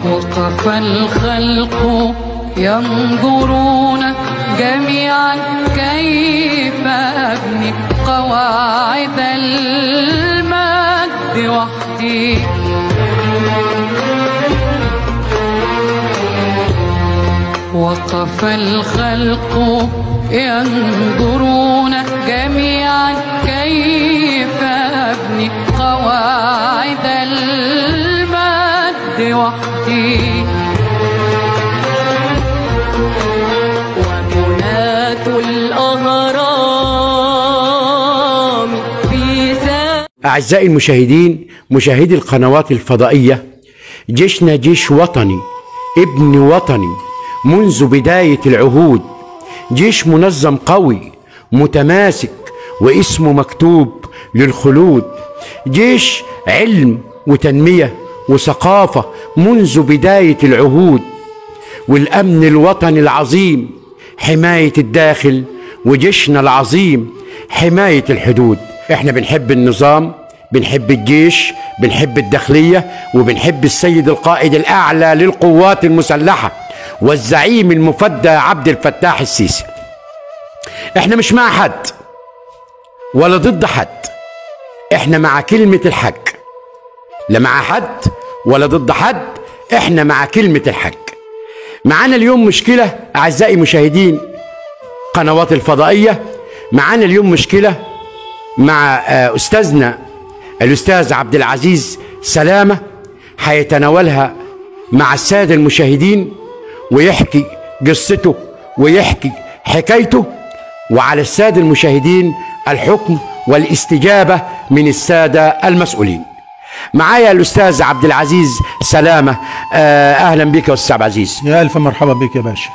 وقف الخلق ينظرون جميعا كيف أبني قواعد المجد وحدي. وقف الخلق ينظرون جميعا كيف أبني قواعد المجد وحدي. ومناة الأهرام في أعزائي المشاهدين، مشاهدي القنوات الفضائية، جيشنا جيش وطني، ابن وطني منذ بداية العهود، جيش منظم قوي متماسك واسمه مكتوب للخلود، جيش علم وتنمية وثقافة منذ بداية العهود، والأمن الوطني العظيم حماية الداخل، وجيشنا العظيم حماية الحدود. احنا بنحب النظام، بنحب الجيش، بنحب الداخلية، وبنحب السيد القائد الأعلى للقوات المسلحة والزعيم المفدى عبد الفتاح السيسي. احنا مش مع حد ولا ضد حد، احنا مع كلمة الحق، لا مع حد ولا ضد حد، احنا مع كلمة الحق. معانا اليوم مشكلة أعزائي مشاهدين قنوات الفضائية، معانا اليوم مشكلة مع أستاذنا الأستاذ عبد العزيز سلامة، هيتناولها مع السادة المشاهدين ويحكي قصته ويحكي حكايته، وعلى السادة المشاهدين الحكم والاستجابة من السادة المسؤولين. معايا الأستاذ عبد العزيز سلامة، أهلا بك يا أستاذ عبد العزيز. يا ألف مرحبا بك يا باشا.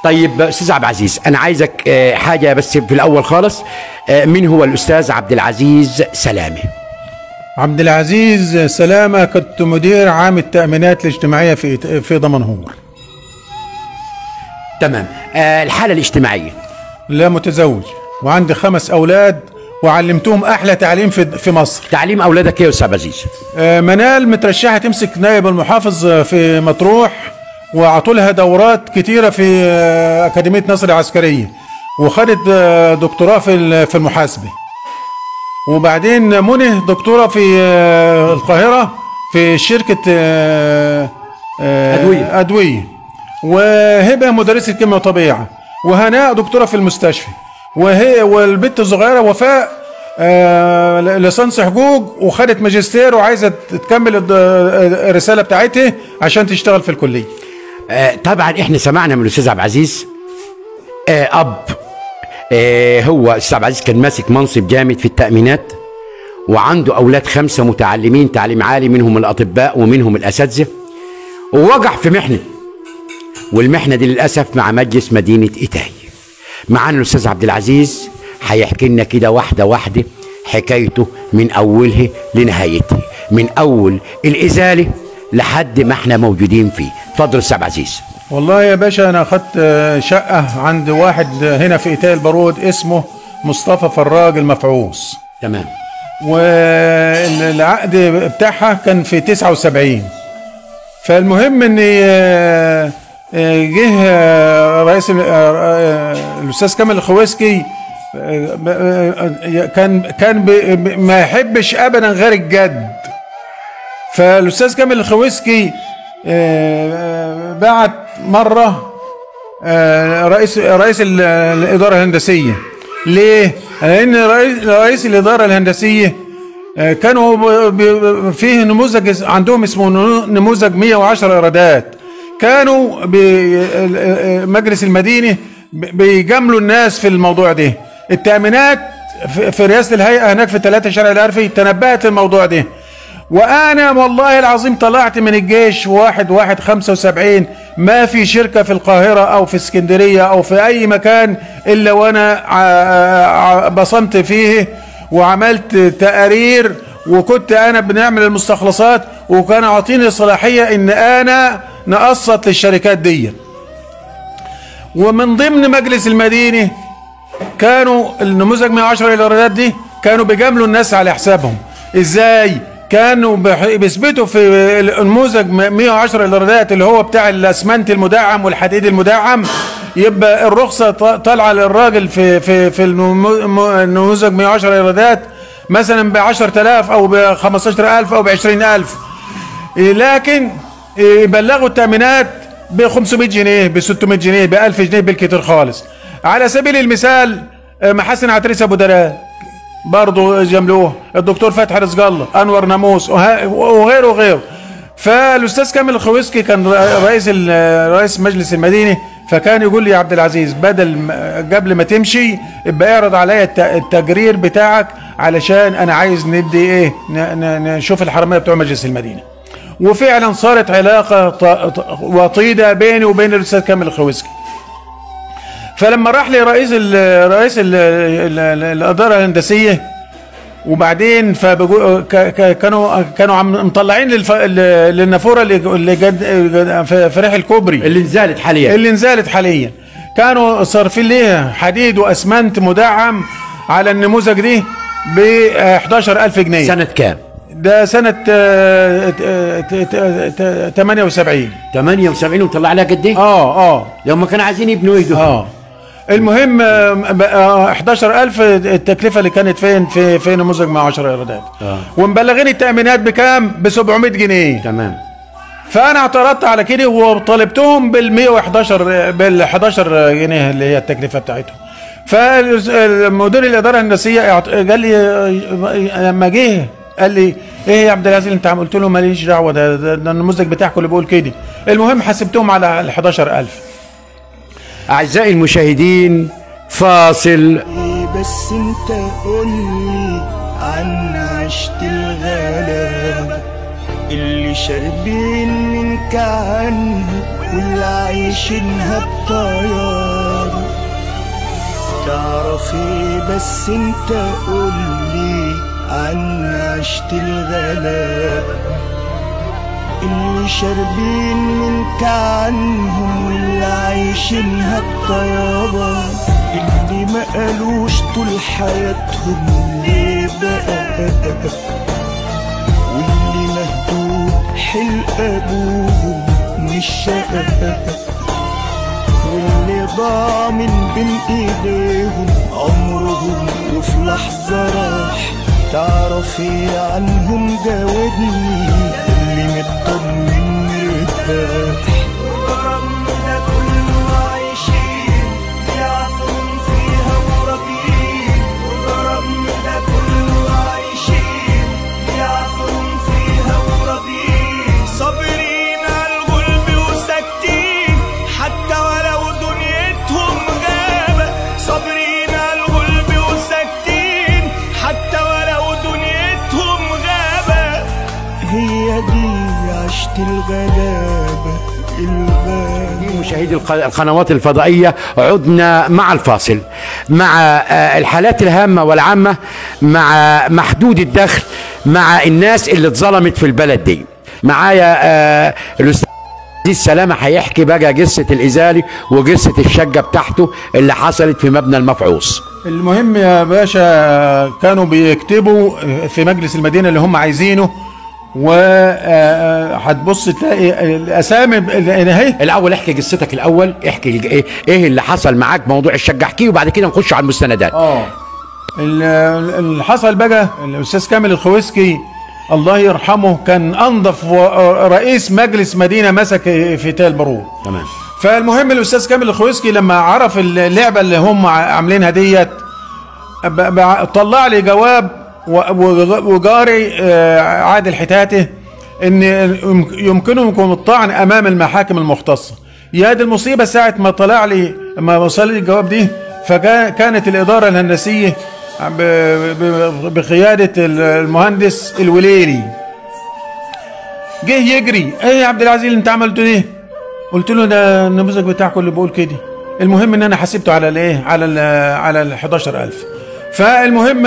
طيب أستاذ عبد العزيز، أنا عايزك حاجة بس في الأول خالص، مين هو الأستاذ عبد العزيز سلامة؟ عبد العزيز سلامة كنت مدير عام التأمينات الاجتماعية في دمنهور. تمام. الحالة الاجتماعية؟ لا، متزوج وعندي 5 أولاد وعلمتهم أحلى تعليم في مصر. تعليم أولادك إيه يا أستاذ عبد العزيز؟ منال مترشحة تمسك نائب المحافظ في مطروح، وعطولها دورات كتيرة في أكاديمية نصر العسكرية، وخدت دكتوراه في المحاسبة. وبعدين منى دكتورة في القاهرة في شركة أدوية. وهبة مدرسة كيمياء وطبيعة. وهناء دكتورة في المستشفى. والبنت الصغيرة وفاء ليسانس حقوق وخدت ماجستير وعايزة تكمل الرسالة بتاعتها عشان تشتغل في الكلية. طبعا احنا سمعنا من الأستاذ عبد العزيز هو الأستاذ عبد العزيز كان ماسك منصب جامد في التأمينات، وعنده أولاد 5 متعلمين تعليم عالي، منهم الأطباء ومنهم الأساتذة، ووقع في محنة، والمحنة دي للأسف مع مجلس مدينة إيتاي. معانا الأستاذ عبد العزيز هيحكي لنا كده واحدة واحدة حكايته من أولها لنهايتها، من أول الإزالة لحد ما احنا موجودين فيه. اتفضل أستاذ عبد العزيز. والله يا باشا أنا أخدت شقة عند واحد هنا في إيتاي البارود اسمه مصطفى فراج المفعوص. تمام. والعقد بتاعها كان في 79. فالمهم ان جه رئيس الاستاذ كامل الخويسكي، كان ما يحبش ابدا غير الجد. فالاستاذ كامل الخويسكي بعت مره رئيس الاداره الهندسيه. ليه؟ لان رئيس الاداره الهندسيه كانوا فيه نموذج عندهم اسمه نموذج 110 ايرادات. كانوا بمجلس المدينة بيجاملوا الناس في الموضوع ده. التأمينات في رئاسة الهيئة هناك في 3 شارع العرفي تنبأت الموضوع ده، وأنا والله العظيم طلعت من الجيش 1/1/75 ما في شركة في القاهرة أو في اسكندرية أو في أي مكان إلا وأنا بصمت فيه وعملت تقارير، وكنت أنا بنعمل المستخلصات، وكان عاطيني صلاحية إن أنا نقسط للشركات دي. ومن ضمن مجلس المدينة كانوا النموذج 110 الايرادات دي كانوا بيجاملوا الناس على حسابهم. ازاي؟ كانوا بيثبتوا في النموذج 110 الايرادات اللي هو بتاع الاسمنت المدعم والحديد المدعم، يبقى الرخصه طالعه للراجل في النموذج 110 ايرادات مثلا ب 10,000 او ب 15,000 او ب 20,000، لكن يبلغوا التامينات ب 500 جنيه ب 600 جنيه ب 1000 جنيه بالكتير خالص. على سبيل المثال محسن عتريس ابو دراء برضه جملوه، الدكتور فتحي رزق الله، انور ناموس وغيره وغيره. فالاستاذ كامل الخويسكي كان رئيس مجلس المدينه، فكان يقول لي يا عبد العزيز بدل قبل ما تمشي ابقى اعرض عليا التقرير بتاعك علشان انا عايز ندي ايه نشوف الحراميه بتوع مجلس المدينه. وفعلا صارت علاقه وطيده بيني وبين الاستاذ كامل الخويسكي. فلما راح لي رئيس الاداره الهندسيه، وبعدين كانوا عم مطلعين للنافوره اللي في ريح الكوبري اللي نزالت حاليا كانوا صارفين ليها حديد واسمنت مدعم على النموذج دي ب 11,000 جنيه. سنه كام؟ ده سنه 78 ومطلع عليها قد ايه؟ لما كانوا عايزين يبنوا ايه؟ المهم 11,000 التكلفه اللي كانت في نموذج 110 ايرادات. ومبلغين التامينات بكام؟ ب 700 جنيه. تمام. فانا اعترضت على كده وطالبتهم بال 11 جنيه اللي هي التكلفه بتاعتهم. فالمدير الاداره الهندسيه قال لي لما جه قال لي ايه يا عبد العزيز انت عم؟ قلت له ماليش دعوه، ده النموذج بتاعكم اللي بيقول كده. المهم حسبتهم على ال 11,000. أعزائي المشاهدين فاصل. بس انت قولي عن عشت الغلابة اللي شاربين منك عنه واللي عايشينها بطيارة. تعرف ايه بس انت قولي عن عشت الغلابة اللي شاربين منك عنهم واللي عايشينها الطيابة، اللي ما قالوش طول حياتهم ليه بقى، واللي مهدود حلق ابوهم من الشقة، واللي ضاع من بين ايديهم عمرهم وفي لحظة راح. تعرف ايه عنهم؟ جاوبني اللي مطمن مرتاح. ورغم ده كله عايشين بيعصرون فيها مرابين، ورغم ده كله عايشين بيعصرون فيها مرابين، صابرين على الغلب وساكتين حتى ولو دنيتهم غابة، صابرين على الغلب وساكتين حتى ولو دنيتهم غابة. هي دي عشت الغلابة مشاهدي القنوات الفضائية، عدنا مع الفاصل مع الحالات الهامة والعامة، مع محدود الدخل، مع الناس اللي اتظلمت في البلد دي. معايا الأستاذ سلامة هيحكي بقى قصة الإزالي وقصة الشقة بتاعته اللي حصلت في مبنى المفعوص. المهم يا باشا كانوا بيكتبوا في مجلس المدينة اللي هم عايزينه، وهتبص تلاقي الاسامي اهي. الاول احكي قصتك، الاول احكي ايه اللي حصل معاك موضوع الشقه، احكيه وبعد كده نخش على المستندات. اللي حصل بقى الاستاذ كامل الخويسكي الله يرحمه كان انظف رئيس مجلس مدينه مسك في تال بارود. تمام. فالمهم الاستاذ كامل الخويسكي لما عرف اللعبه اللي هم عاملينها ديت طلع لي جواب وجاري عادل حتاته ان يمكنكم الطعن امام المحاكم المختصه. يا دي المصيبه ساعه ما طلع لي ما وصل لي الجواب دي، فكانت الاداره الهندسيه بقياده المهندس الوليلي جه يجري، ايه يا عبد العزيز اللي انت عملته ده؟ قلت له ده النموذج بتاعكم اللي بقول كده. المهم ان انا حسبته على الايه، على ال 11,000. فالمهم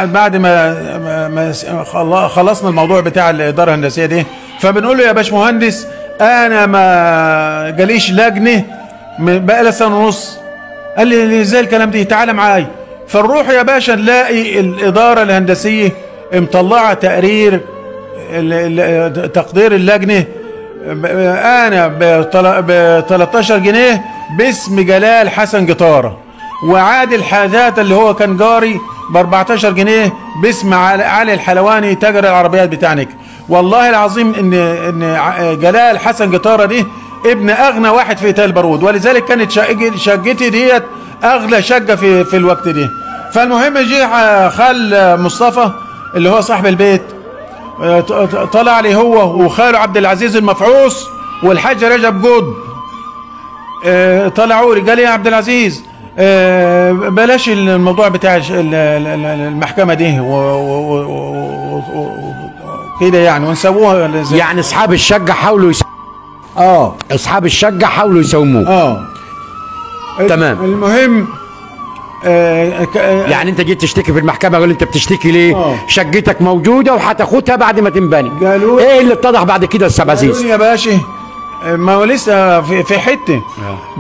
بعد ما خلصنا الموضوع بتاع الاداره الهندسيه دي، فبنقول له يا باشمهندس انا ما جاليش لجنه بقى لها سنه ونص. قال لي ازاي الكلام ده؟ تعالى معايا. فنروح يا باشا نلاقي الاداره الهندسيه مطلعه تقرير تقدير اللجنه انا ب 13 جنيه باسم جلال حسن جطاره، وعادل حاجات اللي هو كان جاري ب 14 جنيه باسم علي الحلواني تاجر العربيات بتاعنا. والله العظيم ان جلال حسن جطاره دي ابن اغنى واحد في تل بارود، ولذلك كانت شقتي ديت اغلى شقه في الوقت ده. فالمهم جه خال مصطفى اللي هو صاحب البيت، طلع لي هو وخاله عبد العزيز المفعوص والحاج رجب جود، طلعوا لي قال لي يا عبد العزيز بلاش الموضوع بتاع المحكمه دي كده يعني، ونسووها يعني اصحاب الشقه حاولوا اصحاب الشقه حاولوا يسوموه. تمام. المهم يعني انت جيت تشتكي في المحكمه، قال انت بتشتكي ليه؟ شقتك موجوده وهتاخدها بعد ما تنبني. قالوا ايه اللي اتضح بعد كده يا استاذ عزيز؟ قالوا يا باشا ما هو لسه في حته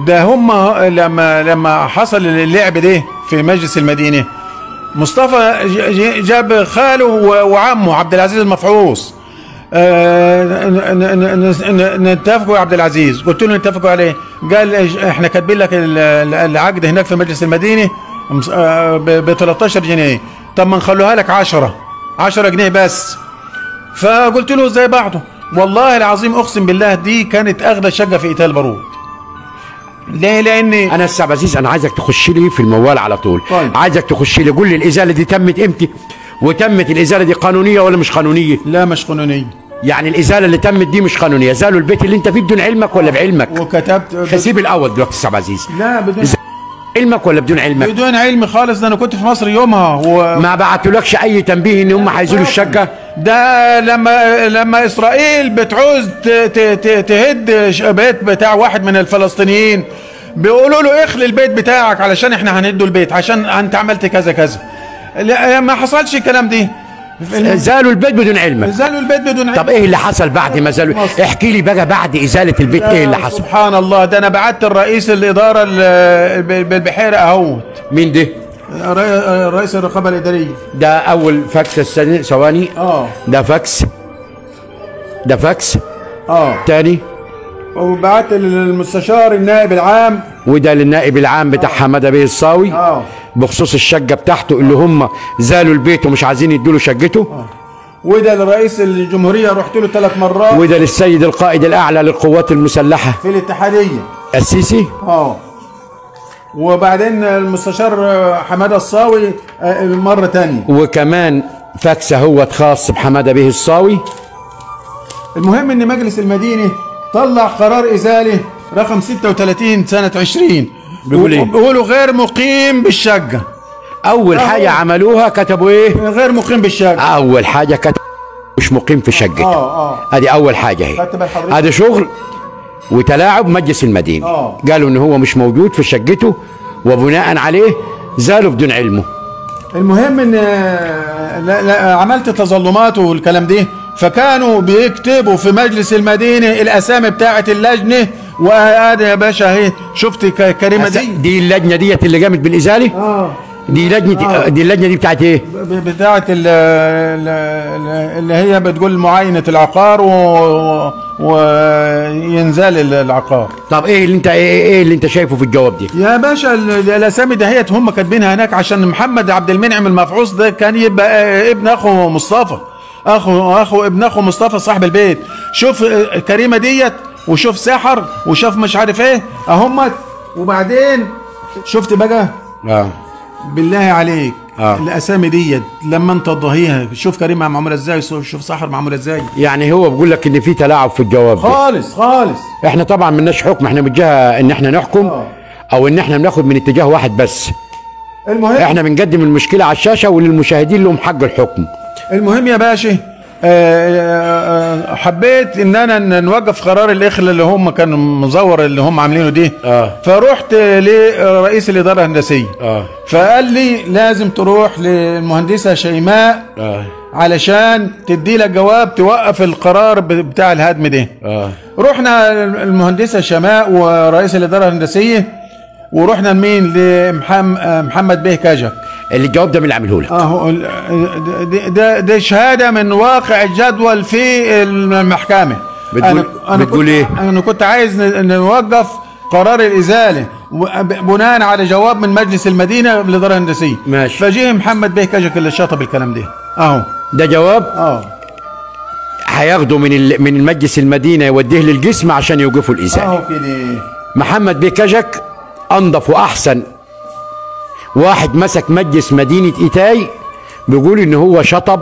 ده. هم لما حصل اللعب ده في مجلس المدينه، مصطفى جاب خاله وعمه عبد العزيز المفعوص، نتفقوا يا عبد العزيز. قلت له نتفقوا عليه؟ قال احنا كاتبين لك العقد هناك في مجلس المدينه ب 13 جنيه، طب ما نخلوها لك 10 جنيه بس. فقلت له زي بعضه. والله العظيم اقسم بالله دي كانت اغلى شقه في تل بارود. ليه؟ لاني انا استاذ عزيز انا عايزك تخش لي في الموال على طول. طيب. عايزك تخش لي قول لي الازاله دي تمت امتى؟ وتمت الازاله دي قانونيه ولا مش قانونيه؟ لا مش قانونيه. يعني الازاله اللي تمت دي مش قانونيه، زالوا البيت اللي انت فيه بدون علمك ولا بعلمك؟ وكتبت خسيب الاول دلوقتي استاذ عزيز. لا بدون علمك ولا بدون علمك؟ بدون علم خالص، ده انا كنت في مصر يومها ما بعتولكش اي تنبيه ان هم هيزولوا الشقه؟ ده لما اسرائيل بتعوز تهد بيت بتاع واحد من الفلسطينيين، بيقولوا له اخلي البيت بتاعك علشان احنا هنهده البيت عشان انت عملت كذا كذا. لا ما حصلش الكلام دي. زالوا البيت بدون علمك. زالوا البيت بدون علمك. طب ايه اللي حصل بعد ما زالوا؟ احكي لي بقى بعد ازاله البيت ايه اللي حصل؟ سبحان الله، ده انا بعت الرئيس الاداره بالبحيره اهوت. مين ده؟ رئيس الرقابه الاداريه. ده اول فاكس ثواني. ده فاكس. ده فاكس. تاني. وبعت للمستشار النائب العام، وده للنائب العام بتاع حماده بيه الصاوي بخصوص الشقه بتاعته اللي هم زالوا البيت ومش عايزين يدوا له شقته. وده لرئيس الجمهوريه رحت له 3 مرات. وده للسيد القائد الاعلى للقوات المسلحه في الاتحاديه السيسي. وبعدين المستشار حماده الصاوي مره ثانيه. وكمان فاكس هو خاص بحماده بيه الصاوي. المهم ان مجلس المدينه طلع قرار ازاله رقم 36 سنه 20. بيقول ايه؟ بيقولوا غير مقيم بالشقه. اول حاجه عملوها كتبوا ايه؟ غير مقيم بالشقه. اول حاجه كتبوا مش مقيم في شقته. ادي اول حاجه اهي. هذا شغل وتلاعب مجلس المدينه. قالوا ان هو مش موجود في شقته وبناء عليه زالوا بدون علمه. المهم ان لا عملت تظلمات والكلام ده، فكانوا بيكتبوا في مجلس المدينه الاسامي بتاعه اللجنه. وادي يا باشا اهي شفت كريمه دي اللجنه ديت اللي قامت بالازاله. دي لجنه دي اللجنه دي بتاعت ايه؟ بتاعت اللي هي بتقول معاينه العقار وينزال العقار. طب ايه اللي انت شايفه في الجواب دي؟ يا باشا الاسامي دهيت هم كاتبينها هناك عشان محمد عبد المنعم المفعوص ده كان يبقى ابن اخو مصطفى، اخو ابن اخو مصطفى صاحب البيت. شوف كريمه ديت، وشوف سحر، وشوف مش عارف ايه اهمت. وبعدين شفت بقى بالله عليك الاسامي ديت لما انت تضاهيها، شوف كريمه معموله ازاي، شوف سحر معموله ازاي. يعني هو بيقول لك ان في تلاعب في الجواب خالص. احنا طبعا مالناش حكم، احنا من جهه ان احنا نحكم او ان احنا بناخد من اتجاه واحد بس. المهم احنا بنقدم المشكله على الشاشه وللمشاهدين لهم حق الحكم. المهم يا باشا حبيت ان انا نوقف قرار الاخل اللي هم كانوا مزور اللي هم عاملينه دي. فرحت لرئيس الاداره الهندسيه. فقال لي لازم تروح للمهندسه شيماء علشان تدي لك جواب توقف القرار بتاع الهدم ده. رحنا المهندسه شيماء ورئيس الاداره الهندسيه، ورحنا لمين؟ لمحمد بيه كاجك. اللي الجواب ده من اللي عامله لك. اهو ده شهاده من واقع الجدول في المحكمه. بتقول ايه؟ انا كنت عايز نوقف قرار الازاله بناء على جواب من مجلس المدينه للاداره الهندسيه. ماشي. فجه محمد بيه كجك اللي شطب الكلام ده. اهو ده جواب. هياخده من المجلس المدينه يوديه للجسم عشان يوقفوا الازاله. اهو كده. محمد بيه كجك انضف واحسن واحد مسك مجلس مدينه ايتاي، بيقول ان هو شطب،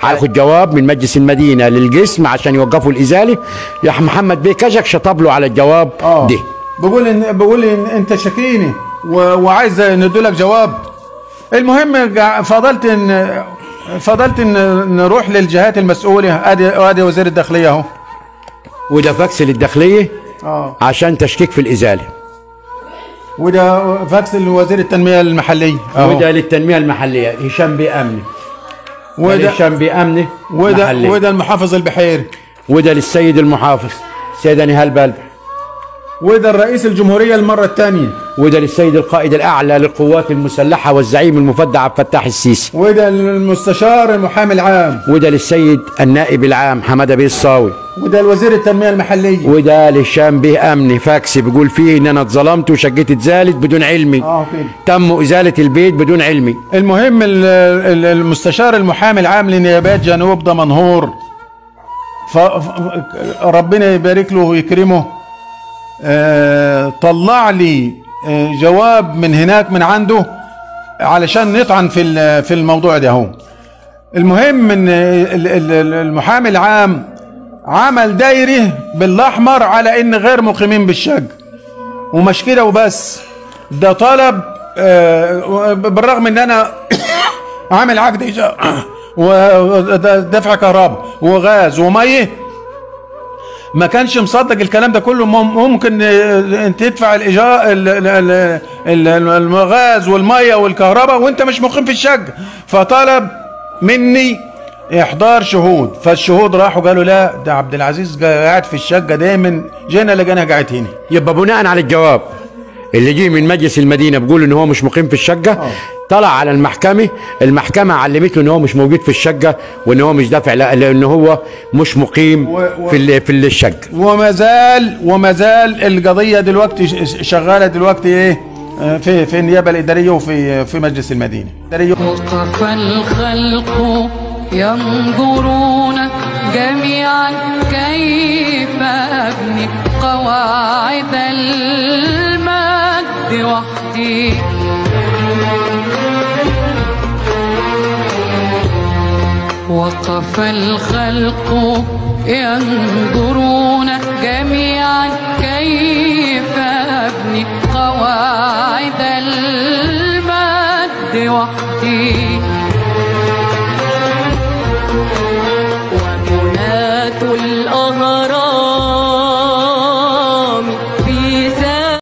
هياخد جواب من مجلس المدينه للجسم عشان يوقفوا الازاله. يا محمد بيه كجك شطب له على الجواب ده. بقول ان انت شاكيني وعايز ندولك جواب. المهم فضلت ان نروح للجهات المسؤوله. ادي وزير الداخليه اهو، وده فاكس للداخليه عشان تشكيك في الازاله، وده فاكس لوزير التنميه المحليه وده للتنميه المحليه هشام بيه امني، وده هشام بيه امني وده المحافظ البحيري، وده للسيد المحافظ سيدة نهال بلبع، وده الرئيس الجمهوريه المره الثانيه، وده للسيد القائد الاعلى للقوات المسلحه والزعيم المفدى عبد الفتاح السيسي، وده المستشار المحامي العام، وده للسيد النائب العام حماده بيه الصاوي، وده الوزير التنميه المحليه، وده لهشام بيه امني فاكس بيقول فيه ان انا اتظلمت وشقتي اتزالت بدون علمي. كده تم ازاله البيت بدون علمي. المهم المستشار المحامي العام لنيابات جنوب دمنهور ربنا يبارك له ويكرمه، طلع لي جواب من هناك من عنده علشان نطعن في الموضوع ده اهو. المهم ان المحامي العام عمل دايره بالاحمر على ان غير مقيمين بالشق، ومش كده وبس، ده طلب بالرغم ان انا عامل عقد ايجار ودفع كهرباء وغاز وميه، ما كانش مصدق الكلام ده كله. ممكن انت تدفع الايجار الغاز والميه والكهرباء وانت مش مقيم في الشقه، فطلب مني احضار شهود. فالشهود راحوا قالوا لا ده عبد العزيز قاعد في الشقه دايما، جينا لقيناه قاعد هنا. يبقى بناء على الجواب اللي جه من مجلس المدينه بيقول ان هو مش مقيم في الشقه، طلع على المحكمه علمت له ان هو مش موجود في الشقه وان هو مش دافع، لان هو مش مقيم في الشقه. وما زال القضيه دلوقتي شغاله دلوقتي ايه في النيابه الاداريه وفي مجلس المدينه. وقف الخلق ينظرون جميعا كيف أبني قواعد المجد وحدي. وقف الخلق ينظرون جميعا كيف أبني قواعد المجد وحدي.